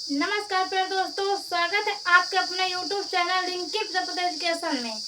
नमस्कार प्यारे दोस्तों, स्वागत है आपके अपने YouTube channel Rinki Prajapati education में।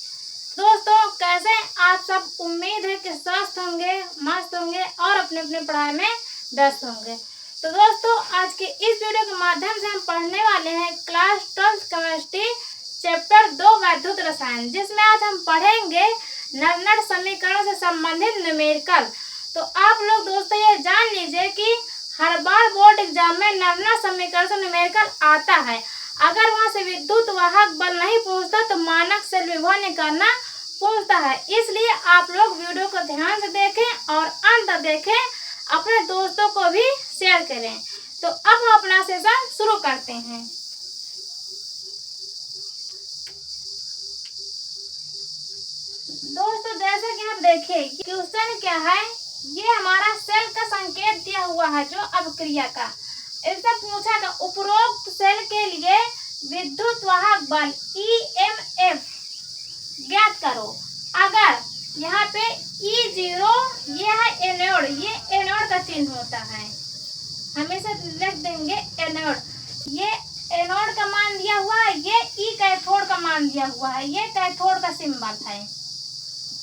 दोस्तों, कैसे आप सब? उम्मीद है कि स्वस्थ होंगे, मस्त होंगे और अपने अपने पढ़ाई में व्यस्त होंगे। तो दोस्तों, आज के इस वीडियो के माध्यम से हम पढ़ने वाले हैं क्लास 12 केमिस्ट्री चैप्टर 2 वैद्युत रसायन, जिसमें आज हम पढ़ेंगे नवनट समीकरणों से संबंधित न्यूमेरिकल। तो आप लोग दोस्तों ये जान लीजिए कि हर बार बोर्ड एग्जाम में नवनट समीकरण से न्यूमेरिकल आता है। अगर वहां से विद्युत वाहक बल नहीं पूछता तो मानक सेल विभव निकालना पूछता है। इसलिए आप लोग वीडियो को ध्यान से देखें और अंत तक देखें, अपने दोस्तों को भी शेयर करें। तो अब हम अपना सेशन शुरू करते हैं। दोस्तों, जैसे कि आप देखिए क्वेश्चन क्या है, ये हमारा सेल का संकेत दिया हुआ है जो अभिक्रिया का। इससे पूछा गया उपरोक्त सेल के लिए विद्युत वाहक बल EMF ज्ञात करो। अगर यहाँ पे E0 ये है एनोड, ये एनोड का चिन्ह होता है, हमेशा लिख देंगे एनोड। ये एनोड का मान दिया हुआ है, ये E कैथोड का मान दिया हुआ है, ये कैथोड का सिंबल है।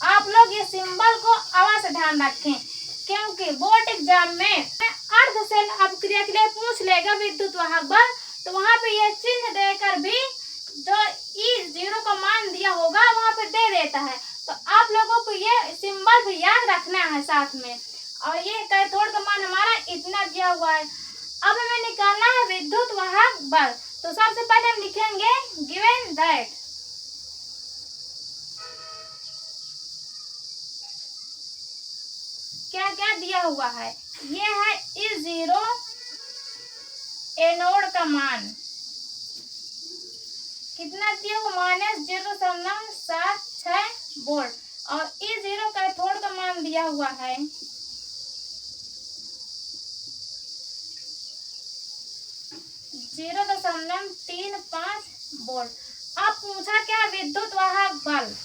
आप लोग ये सिंबल को अवश्य ध्यान रखें, क्योंकि बोर्ड एग्जाम में अर्ध सेल अभिक्रिया के लिए पूछ लेगा विद्युत वाहक बल, तो वहां पे ये चिन्ह देकर भी जो E0 का मान दिया होगा वहां पे दे देता है। तो आप लोगों को ये सिंबल भी याद रखना है साथ में। और ये कैथोड का मान हमारा इतना दिया हुआ है। अब हमें निकालना है विद्युत वाहक बल। तो सबसे पहले हम लिखेंगे गिवन दैट क्या क्या दिया हुआ है। ये है E0 एनोड का मान कितना दिया हुआ, -0.76 वोल्ट। और E0 कैथोड का मान दिया हुआ है 0.35 वोल्ट। अब पूछा क्या विद्युत वाहक बल।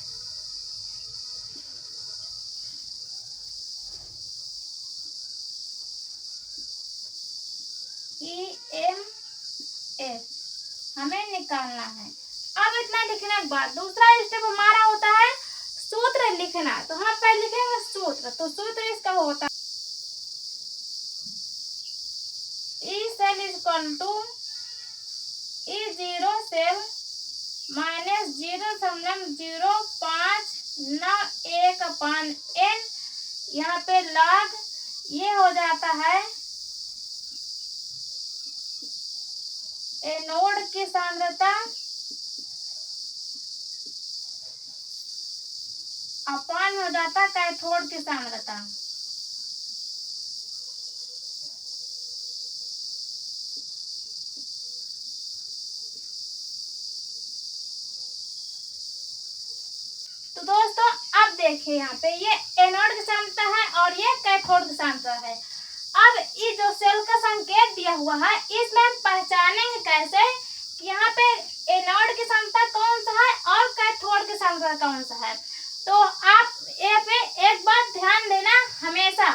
EMF हमें निकालना है। अब इतना लिखने के बाद दूसरा स्टेप हमारा होता है सूत्र लिखना। तो हम पहले लिखेंगे सूत्र। तो सूत्र इसका होता है E cell is equal to E0 cell -0.0591/n। यहाँ पे log ये हो जाता है एनोड की सांद्रता अपान हो जाता कैथोड की सांद्रता। तो दोस्तों, अब देखिए यहाँ पे ये एनोड की सांद्रता है और ये कैथोड की सांद्रता है। अब ये जो सेल का संकेत दिया हुआ है, इसमें हम पहचानेंगे कैसे कि यहाँ पे एनोड की सांद्रता कौन सा है और कैथोड की सांद्रता कौन सा है। तो आप ये पे एक बात ध्यान देना हमेशा,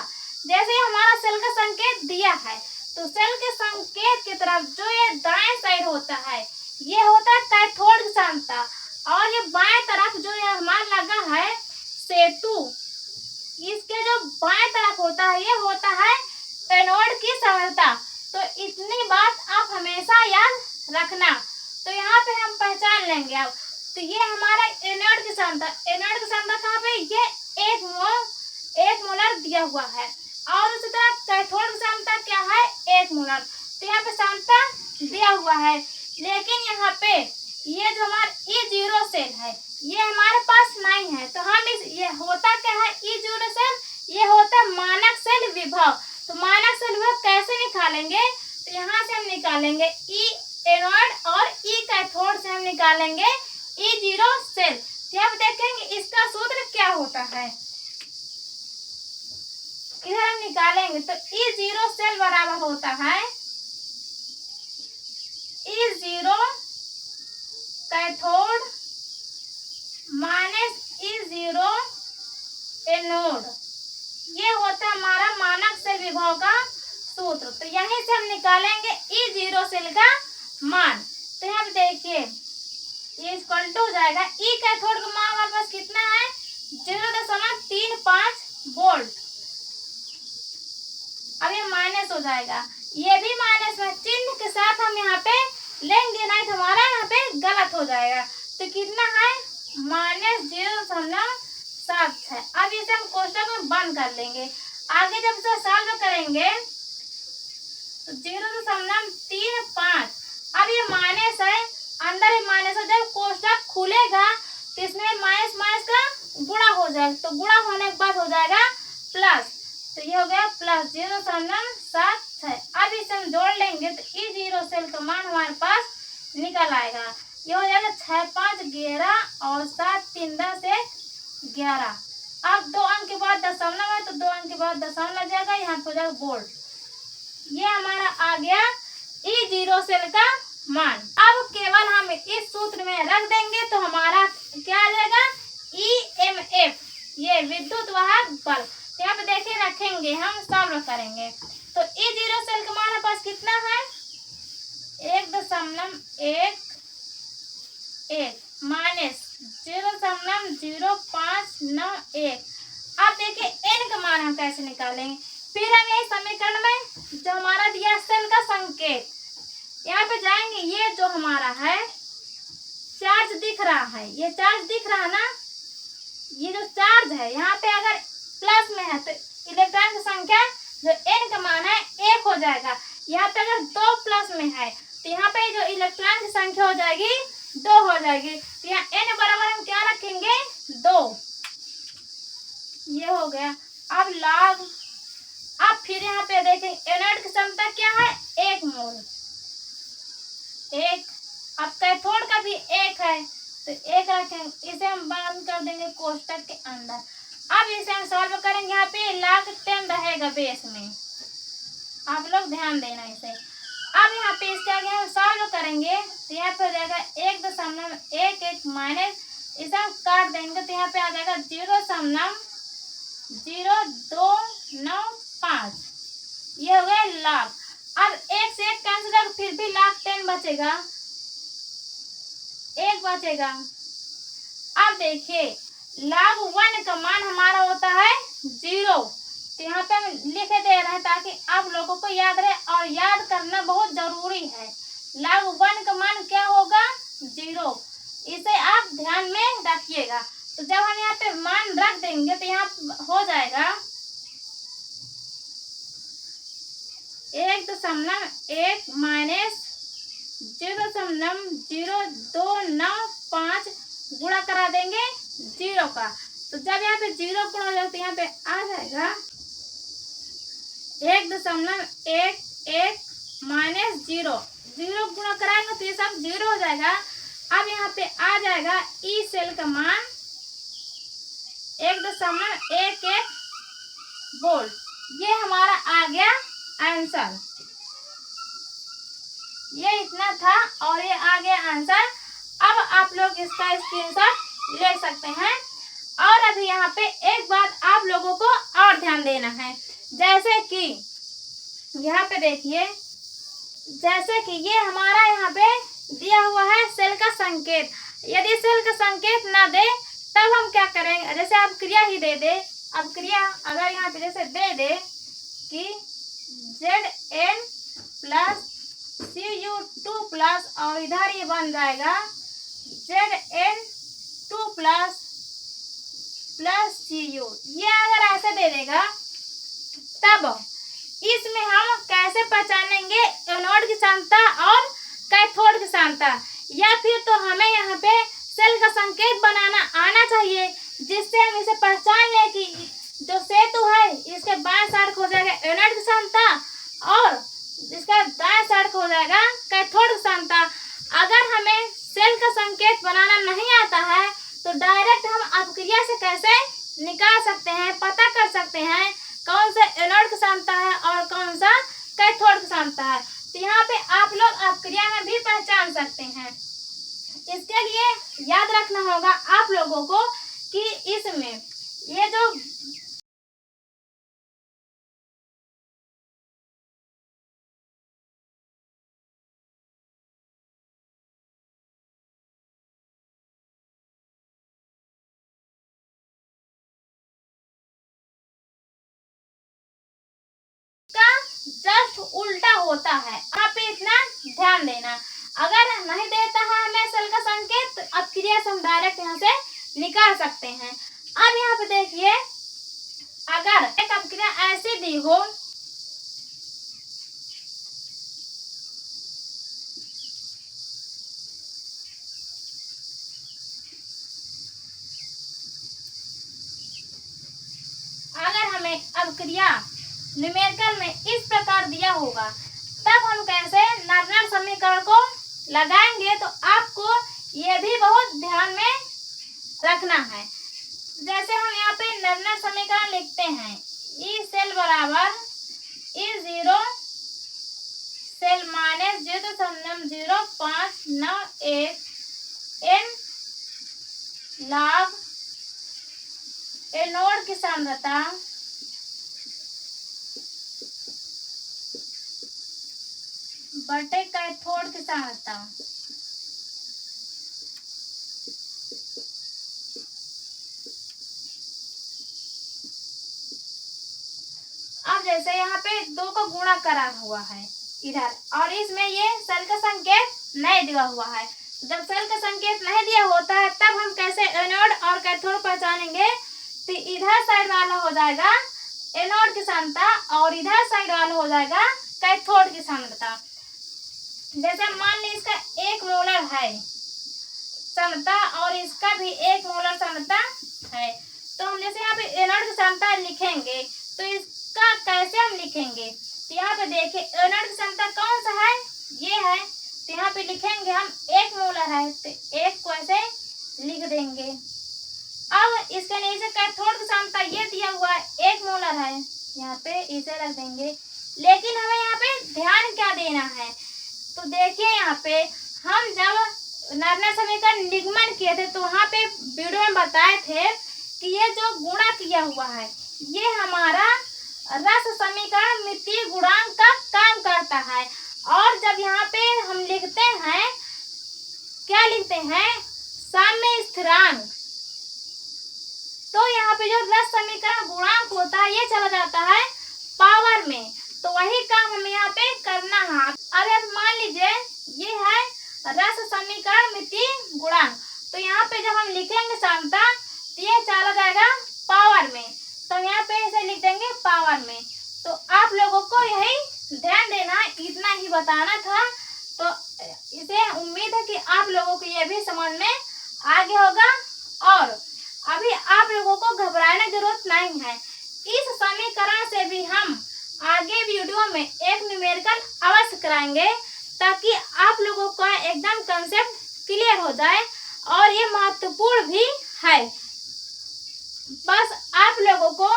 जैसे हमारा सेल का संकेत दिया है तो सेल के संकेत की तरफ जो ये दाएं साइड होता है ये होता है कैथोड की सांद्रता, और ये बाएं तरफ जो ये हमारा लगा है सेतु, इसके जो बाएं तरफ होता है ये होता है एनोड की सांद्रता। तो इतनी बात आप हमेशा याद रखना। तो यहाँ पे हम पहचान लेंगे। अब तो ये हमारा एनोड की सांद्रता, एनोड की सांद्रता कहाँ पे, ये 1 मोलर दिया हुआ है। और उसी तरह कैथोड की सांद्रता क्या है, 1 मोलर। तो यहाँ पे सांद्रता दिया हुआ है, लेकिन यहाँ पे ये जो हमारा E0 सेल है ये हमारे पास नहीं है। तो हम ये होता क्या है, E0 सेल ये होता है मानक सेल विभव। तो मानक सेल विभव कैसे निकालेंगे, तो यहाँ से हम निकालेंगे E एनोड और E कैथोड से हम निकालेंगे E0 सेल। तो आप देखेंगे इसका सूत्र क्या होता है, इधर हम निकालेंगे। तो E0 सेल बराबर होता है E0 कैथोड -E0 एनोड। ये होता है हमारा मानक सेल विभव का सूत्र। तो यहीं से हम निकालेंगे E0 सेल का मान। तो यहाँ पे देखिए ये इक्वल टू हो जाएगा ई कैथोड का मान हमारे पास कितना है 0.35 वोल्ट। अब ये माइनस हो जाएगा, ये भी माइनस में चिन्ह के साथ हम यहाँ पे लेंगे, नहीं तो हमारा यहाँ पे गलत हो जाएगा। तो कितना है -0.76। अब इसे हम कोष्टक में बंद कर लेंगे। आगे जब इसे सॉल्व करेंगे तो 0.35। अब ये माइनस है, अंदर ही माइनस है, जब कोष्टक खुलेगा तो इसमें माइनस माइनस का गुणा हो जाएगा, तो गुणा होने के बाद हो जाएगा प्लस। तो ये हो गया प्लस 0.76। अब इसे हम जोड़ लेंगे तो ई जीरो सेल का मान हमारे पास निकल आएगा। ये हो जाएगा 6 5 11 और 7 3 10 1 11। अब 2 अंक के बाद दशमलव है तो 2 अंक के बाद दशमलव लग जाएगा, यहाँ पे हो जाएगा वोल्ट। ये हमारा आ गया ई जीरो सेल का मान। अब केवल हम इस सूत्र में रख देंगे तो हमारा क्या आ जाएगा EMF, ये विद्युत वाहक बल। तो यहाँ पे देखिए रखेंगे, हम सॉल्व करेंगे तो ई जीरो सेल का मान हमारे पास कितना है 1.11 माइनस 0.0591। अब देखिए n का मान हम कैसे निकालेंगे। फिर हम यही समीकरण में जो हमारा दिया सेल का संकेत, यहाँ पे जाएंगे, ये जो हमारा है चार्ज दिख रहा है, ये चार्ज दिख रहा है ना, ये जो चार्ज है यहाँ पे अगर प्लस में है तो इलेक्ट्रॉन की संख्या जो n का मान है 1 हो जाएगा। यहाँ पे अगर 2 प्लस में है तो यहाँ पे जो इलेक्ट्रॉन की संख्या हो जाएगी 2 हो जाएगी। तो यहाँ n बराबर हम क्या रखेंगे 2। ये हो गया। अब log, अब फिर यहाँ पे देखें एनोड की क्षमता क्या है 1 मोल। अब कैथोड का भी 1 है तो 1 रखेंगे, इसे हम बंद कर देंगे कोष्टक के अंदर। अब इसे हम सॉल्व करेंगे, यहाँ पे log 10 रहेगा बेस में, आप लोग ध्यान देना इसे। अब यहाँ पे इसके आगे हम सॉल्व करेंगे तो यहाँ पे हो जाएगा 1.11 माइनस, इसे हम काट देंगे तो यहाँ पे आ जाएगा 0.0295। ये हो गया log। अब 1 से 1 कैंसिल कर फिर भी log 10 बचेगा, 1 बचेगा। अब देखिए log 1 का मान हमारा होता है 0। तो यहाँ पे हम लिख दे रहे हैं ताकि आप लोगों को याद रहे, और याद करना बहुत जरूरी है। log 1 का मान क्या होगा 0, इसे आप ध्यान में रखिएगा। तो जब हम यहाँ पे मान रख देंगे तो यहाँ हो जाएगा 1.1 माइनस 0.0295 गुणा करा देंगे 0 का। तो जब यहाँ पे 0 गुणा हो जाएगा तो यहाँ पे आ जाएगा 1.11 माइनस 0 गुणा कराएंगे तो ये सब 0 हो जाएगा। अब यहाँ पे आ जाएगा ई सेल का मान 1.11 वोल्ट। ये हमारा आ गया आंसर, ये इतना था और ये आ गया आंसर। अब आप लोग इसका स्क्रीनशॉट ले सकते हैं। और अभी यहाँ पे एक बात आप लोगों को और ध्यान देना है, जैसे कि यहाँ पे देखिए, जैसे कि ये हमारा यहाँ पे दिया हुआ है सेल का संकेत। यदि सेल का संकेत ना दे तब हम क्या करेंगे, जैसे आप क्रिया ही दे दे, अब क्रिया अगर यहाँ पे जैसे दे दे कि Zn प्लस Cu2 प्लस, और इधर ये बन जाएगा Zn2 प्लस Cu, ये अगर ऐसे दे देगा तब इसमें हम कैसे पहचानेंगे एनोड की क्षमता और कैथोड की क्षमता। या फिर तो हमें यहाँ पे सेल का संकेत बनाना आना चाहिए, जिससे हम इसे पहचान ले कि जो सेतु है इसके बाएं साइड को हो जाएगा एनोड की क्षमता और इसका दाएं साइड को हो जाएगा कैथोड की क्षमता। अगर हमें सेल का संकेत बनाना नहीं आता है तो डायरेक्ट हम अपक्रिया से कैसे निकाल सकते हैं, पता कर सकते हैं कौन सा एनोड की क्षमता है और कौन सा कैथोड की क्षमता है। तो यहाँ पे आप लोग अपक्रिया में भी पहचान सकते हैं। इसके लिए याद रखना होगा आप लोगों को कि इसमें ये जो जस्ट उल्टा होता है। यहाँ पे इतना ध्यान देना। अगर नहीं देता है हमें सेल का संकेत तो अपक्रिया से हम डायरेक्ट यहाँ से निकाल सकते हैं। अब यहाँ पे देखिए, अगर एक अपक्रिया ऐसी दी हो, अगर हमें अपक्रिया न्यूमेरिकल में इस प्रकार दिया होगा, तब हम कैसे नर्नर समीकरण को लगाएंगे, तो आपको ये भी बहुत ध्यान में रखना है। जैसे हम यहाँ पे नर्नर समीकरण लिखते हैं, ई सेल बराबर E zero cell minus 0.0591 n log anode की सांद्रता बटे कैथोड की सांद्रता। अब जैसे यहाँ पे 2 का गुणा करा हुआ है इधर, और इसमें ये सेल का संकेत नहीं दिया हुआ है। जब सेल का संकेत नहीं दिया होता है तब हम कैसे एनोड और कैथोड पहचानेंगे, तो इधर साइड वाला हो जाएगा एनोड की सांद्रता और इधर साइड वाला हो जाएगा कैथोड की सांद्रता। जैसे मान ली इसका 1 मोलर है सांद्रता और इसका भी 1 मोलर सांद्रता है, तो हम जैसे यहाँ पे एनोड की सांद्रता लिखेंगे तो इसका कैसे हम लिखेंगे, तो यहाँ पे देखिए एनोड की सांद्रता कौन सा है, ये है, तो यहाँ पे लिखेंगे हम 1 मोलर है तो 1 को ऐसे लिख देंगे। अब इसके नीचे कैथोड की सांद्रता ये दिया हुआ है 1 मोलर है, यहाँ पे इसे रख देंगे। लेकिन हमें यहाँ पे ध्यान क्या देना है, तो देखिए यहाँ पे हम जब नर्नर समीकरण निगमन किए थे तो वहाँ पे वीडियो में बताए थे कि ये जो गुणा किया हुआ है ये हमारा रस समीकरण मितीय गुणांक का काम करता है। और जब यहाँ पे हम लिखते हैं, क्या लिखते हैं, साम्य स्थिरांक, तो यहाँ पे जो रस समीकरण गुणांक होता है ये चला जाता है पावर में, तो वही काम हमें यहाँ पे करना है। अब आप मान लीजिए ये है रस समीकरण मितीय गुणांक, तो यहाँ पे जब हम लिखेंगे सांद्रता तो ये चला जाएगा पावर में, तो यहाँ पे ऐसे लिख देंगे पावर में। तो आप लोगों को यही ध्यान देना, इतना ही बताना था। तो इसे उम्मीद है कि आप लोगों को ये भी समझ में आ गया होगा और अभी आप लोगों को घबराने की जरूरत नहीं है। इस समीकरण से भी हम आगे वीडियो में एक न्यूमेरिकल अवश्य कराएंगे ताकि आप लोगों का एकदम कंसेप्ट क्लियर हो जाए और ये महत्वपूर्ण भी है। बस आप लोगों को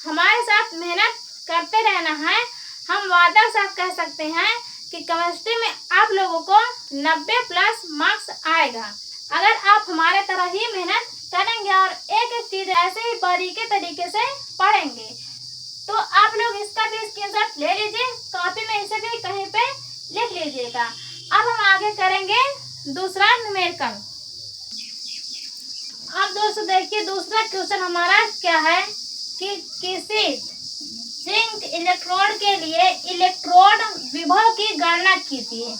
हमारे साथ मेहनत करते रहना है। हम वादा साथ कह सकते हैं कि केमिस्ट्री में आप लोगों को 90+ मार्क्स आएगा अगर आप हमारे तरह ही मेहनत करेंगे और एक एक चीज ऐसे ही बारीकी तरीके से पढ़ेंगे। तो आप लोग इसका भी स्क्रीनशॉट ले लीजिए, कॉपी में इसे भी कहीं पे लिख लीजिएगा। अब हम आगे करेंगे दूसरा न्यूमेरिकल। अब दोस्तों देखिए दूसरा क्वेश्चन हमारा क्या है कि किसी जिंक इलेक्ट्रोड के लिए इलेक्ट्रोड विभव की गणना कीजिए।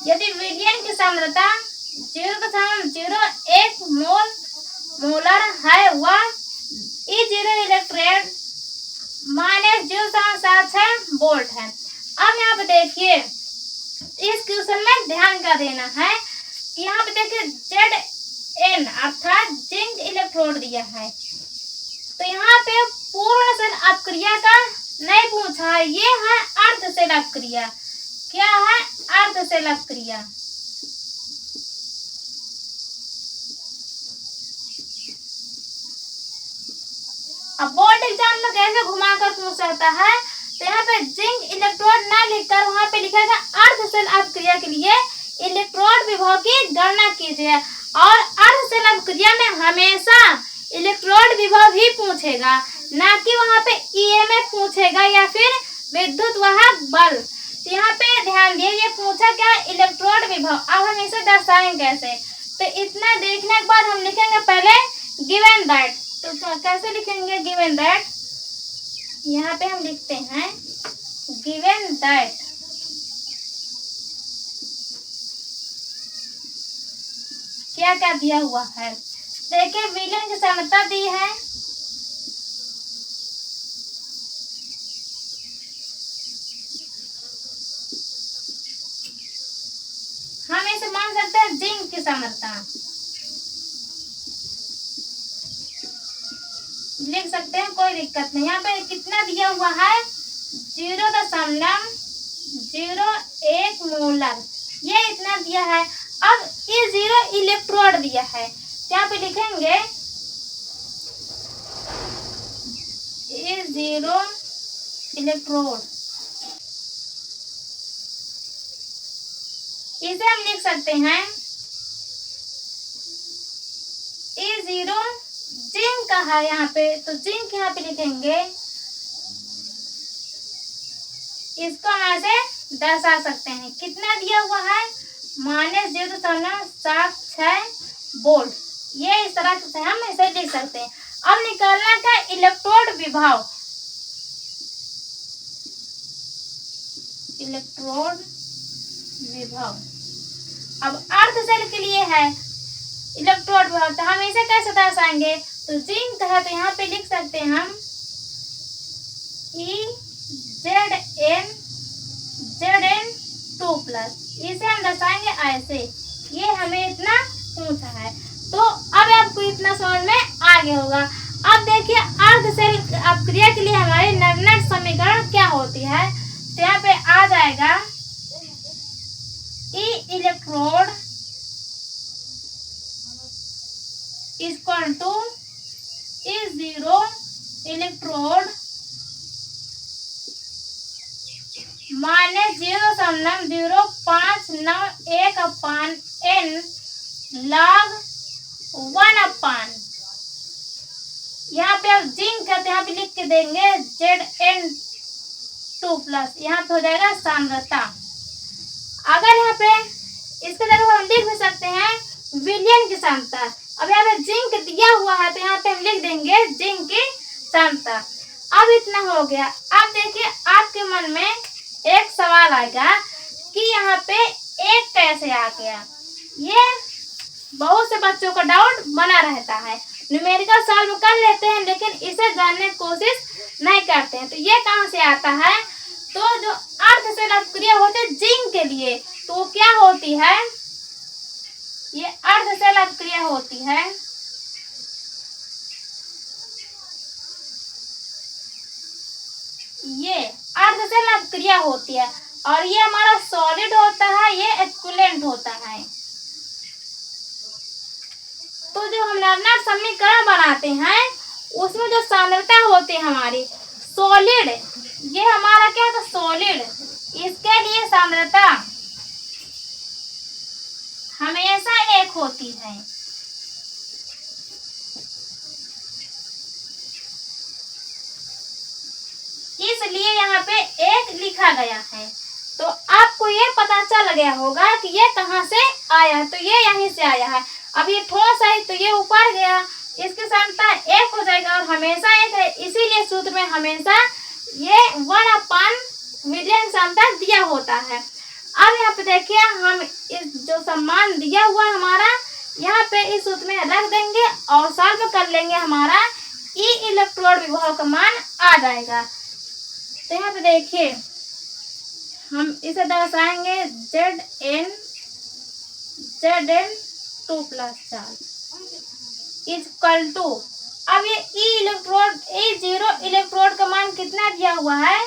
यदि विलयन की सांद्रता 0.01 मोलर है वह E0 इलेक्ट्रोड -0.76 वोल्ट है। अब यहाँ पे देखिए इस क्वेश्चन में ध्यान क्या देना है कि यहाँ पे देखिए Zn अर्थात जिंक इलेक्ट्रोड दिया है, तो यहाँ पे पूर्ण सेल अपक्रिया का नहीं पूछा है, ये है अर्ध सेल अपक्रिया। क्या है? अर्ध सेल अपक्रिया। अब बोर्ड एग्जाम में कैसे घुमाकर पूछ सकता है, तो यहाँ पे जिंक इलेक्ट्रोड ना लिखकर वहाँ पे लिखा है अर्ध सेल अपक्रिया के लिए इलेक्ट्रोड विभव की गणना कीजिए। और अर्ध सेल अपक्रिया में हमेशा इलेक्ट्रोड विभव ही पूछेगा, ना कि वहाँ पे ईएमएफ पूछेगा या फिर विद्युत वाहक बल। तो यहाँ पे ध्यान दिए ये पूछा क्या, इलेक्ट्रोड विभव। अब हम इसे दर्शाएंगे कैसे, तो इतना देखने के बाद हम लिखेंगे पहले गिवन दैट। तो कैसे लिखेंगे गिवन दैट, यहाँ पे हम लिखते हैं गिवन दैट क्या क्या दिया हुआ है। देखिए विलेन की सांद्रता दी है, हम इसे मान सकते हैं जिंक की सांद्रता, लिख सकते हैं, कोई दिक्कत नहीं। यहाँ पे कितना दिया हुआ है 0.01 मोलर, ये इतना दिया है। अब ये 0 इलेक्ट्रोड दिया है, यहाँ पे लिखेंगे ये 0 इलेक्ट्रोड, इसे हम लिख सकते हैं ये 0 जिंक का है यहाँ पे, तो जिंक यहाँ पे लिखेंगे, इसको हम ऐसे दर्शा सकते हैं। कितना दिया हुआ है -0.76 वोल्ट, ये इस तरह से हम इसे लिख सकते हैं। अब निकालना था इलेक्ट्रोड विभव, इलेक्ट्रोड विभव। अब अर्ध सेल के लिए है इलेक्ट्रोड विभव, तो हम इसे कैसे दर्शाएंगे, तो जिंक है तो यहाँ पे लिख सकते हैं हम Zn2+, इसे हम दर्शाएंगे ऐसे, ये हमें इतना पूछा है। तो अब आपको इतना समझ में आ गया होगा। अब देखिए अर्ध सेल अपक्रिया के लिए हमारी निर्णायक समीकरण क्या होती है, तो यहाँ पे आ जाएगा E electrode equal to E0 electrode -0.0591/n log 1/, यहाँ पे आप जिंक है तो यहाँ पे लिख के देंगे Zn2+, यहाँ पे हो जाएगा सांद्रता। अगर यहाँ पे इसके जगह हम लिख भी सकते हैं विलयन की सांद्रता। अब यहाँ पे जिंक दिया हुआ है तो यहाँ पे हम लिख देंगे जिंक की सांद्रता। अब इतना हो गया। अब देखिए आपके मन में एक सवाल आएगा कि यहाँ पे एक कैसे आ गया, ये बहुत से बच्चों का डाउट बना रहता है। न्यूमेरिकल सॉल्व कर लेते हैं लेकिन इसे जानने की कोशिश नहीं करते हैं। तो ये कहाँ से आता है, तो जो अर्ध सेल अपक्रिया होते हैं जिंक के लिए, तो क्या होती है, ये अर्ध सेल अपक्रिया होती है ये अर्ध सेल अपक्रिया होती है, और ये हमारा सॉलिड होता है, ये एक्विवैलेंट होता है। तो जो हम निर्णायक समीकरण बनाते हैं उसमें जो सांद्रता होती है हमारी सॉलिड, ये हमारा क्या था सॉलिड, इसके लिए सांद्रता हमेशा एक होती है। इसलिए यहाँ पे एक लिखा गया है। तो आपको ये पता चल गया होगा कि ये कहाँ से आया है, तो ये यहीं से आया है। अब ये ठोस है तो ये ऊपर गया, इसकी सांद्रता एक हो जाएगा और हमेशा एक है, इसीलिए सूत्र में हमेशा ये 1/विलयन सांद्रता दिया होता है। अब यहाँ पे देखिए हम इस जो सम्मान दिया हुआ हमारा यहाँ पे इस सूत्र में रख देंगे और सॉल्व कर लेंगे, हमारा ई इलेक्ट्रोड विभव का मान आ जाएगा। तो यहाँ पे देखिए हम इसे दर्शाएंगे Zn2+ इक्वल टू, अब ये E0 इलेक्ट्रोड का मान कितना दिया हुआ है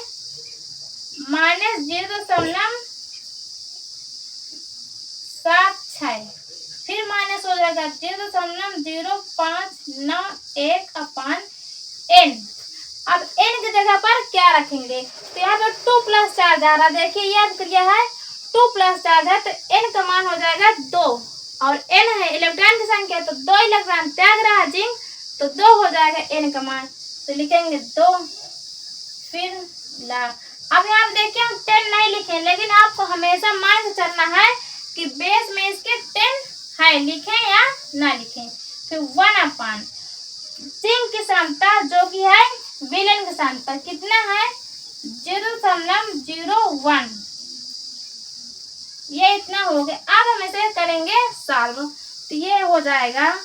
-0.76, फिर माइनस हो जाएगा 0.0591/n। अब n की जगह पर क्या रखेंगे, तो यहाँ पे 2+ चार्ज आ रहा है, देखिए ये क्रिया है 2+ चार्ज है तो n का मान हो जाएगा 2, और n है इलेक्ट्रॉन की संख्या तो 2 इलेक्ट्रॉन त्याग रहा है जिंक, तो 2 हो जाएगा n का मान, तो लिखेंगे 2 फिर लाख। अब यहाँ पे देखिए हम 10 नहीं लिखे, लेकिन आपको हमेशा मान के चलना है कि बेस में इसके 10 है, लिखें या ना लिखें। फिर 1/, जिंक की सांद्रता जो कि है विलयन की सांद्रता कितना है 0.01। ये इतना हो गया। अब हम इसे करेंगे सॉल्व। तो ये हो जाएगा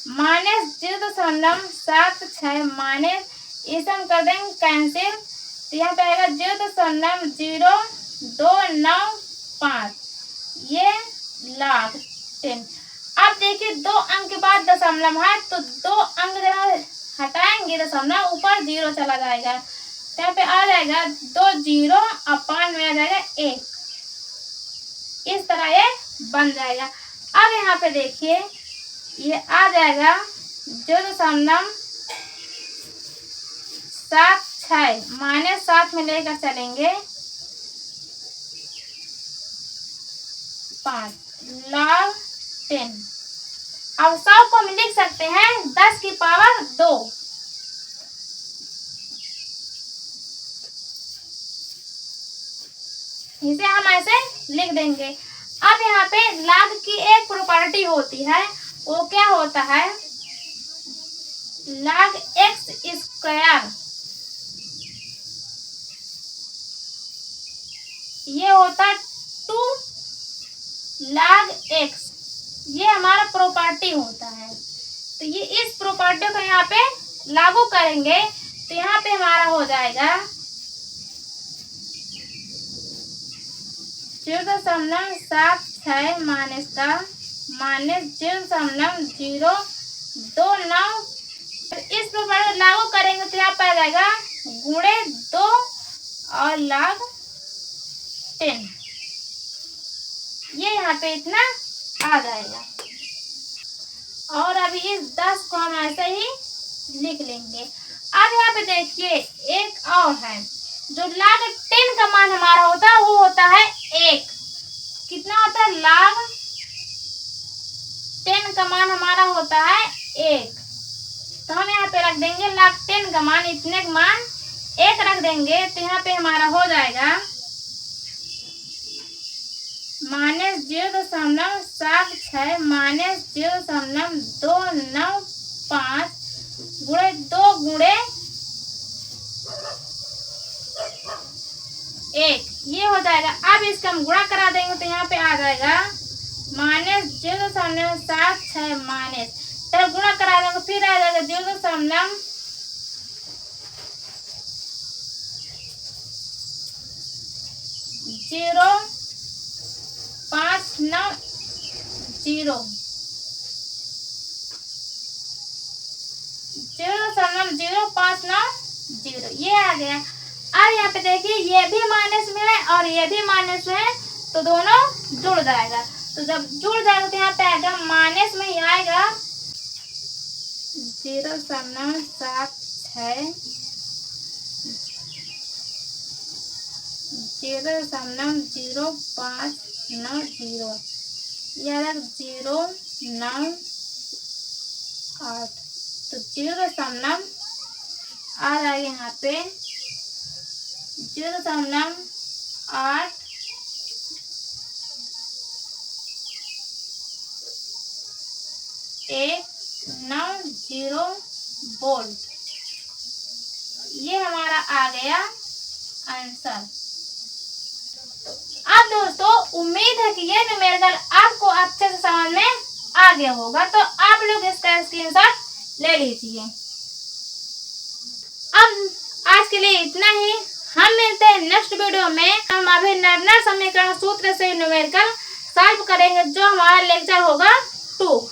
-0.76 माइनस, इसे हम कर देंगे कैंसिल। तो यहाँ पे आएगा 0.0295, ये log 10। अब देखिए 2 अंक के बाद दशमलव है, तो 2 अंक जब हटाएंगे दशमलव, ऊपर 0 चला जाएगा। तो यहाँ पे आ जाएगा 2 0 और 5 में आ जाएगा 1। इस तरह ये बन जाएगा। अब यहाँ पे देखिए ये आ जाएगा 0.76 माइनस 7 में लेकर चलेंगे 5 log 10। अब 100 को हम लिख सकते हैं 10 की पावर 2। इसे हम ऐसे लिख देंगे। अब यहाँ पे log की एक प्रॉपर्टी होती है, वो क्या होता है, log x स्क्वायर। ये होता 2 log x, ये हमारा प्रॉपर्टी होता है। तो ये इस प्रॉपर्टी को यहाँ पे लागू करेंगे, तो यहाँ पे हमारा हो जाएगा 0.76 माइनस का -0.029। इस प्रॉपर्टी लागू करेंगे तो यहाँ पे आ जाएगा गुणे 2 और log 10। ये यहाँ पे इतना आ जाएगा। और अभी इस 10 को हम ऐसे ही लिख लेंगे। अब यहाँ पे देखिए एक और है, जो log 10 का मान हमारा होता है वो होता है 1। कितना होता है, log 10 का मान हमारा होता है 1। तो हम यहाँ पे रख देंगे log 10 का मान, इतने का मान 1 रख देंगे। तो यहाँ पे हमारा हो जाएगा -0.76 माइनस 0.295 गुणे 2 गुणे 1, ये हो जाएगा। अब इसका हम गुणा करा देंगे तो यहाँ पे आ जाएगा -0.76 माइनस, तो गुणा करा देंगे फिर आ जाएगा 0.059 0.0590, ये आ गया। अब यहाँ पे देखिए ये भी माइनस में है और ये भी माइनस में है, तो दोनों जुड़ जाएगा। तो जब जुड़ जाएगा तो यहाँ पे आएगा माइनस में ही आएगा 0.76 0.0590, यह 098, तो 0.8 आ रहा है यहाँ पे 0.8 190 वोल्ट। ये हमारा आ गया आंसर। अब दोस्तों उम्मीद है कि ये न्यूमेरिकल आपको अच्छे से समझ में आ गया होगा, तो आप लोग इसका स्क्रीनशॉट ले लीजिए। अब आज के लिए इतना ही, हम मिलते हैं नेक्स्ट वीडियो में। हम अभी निर्णय समीकरण सूत्र से न्यूमेरिकल सॉल्व करेंगे, जो हमारा लेक्चर होगा 2।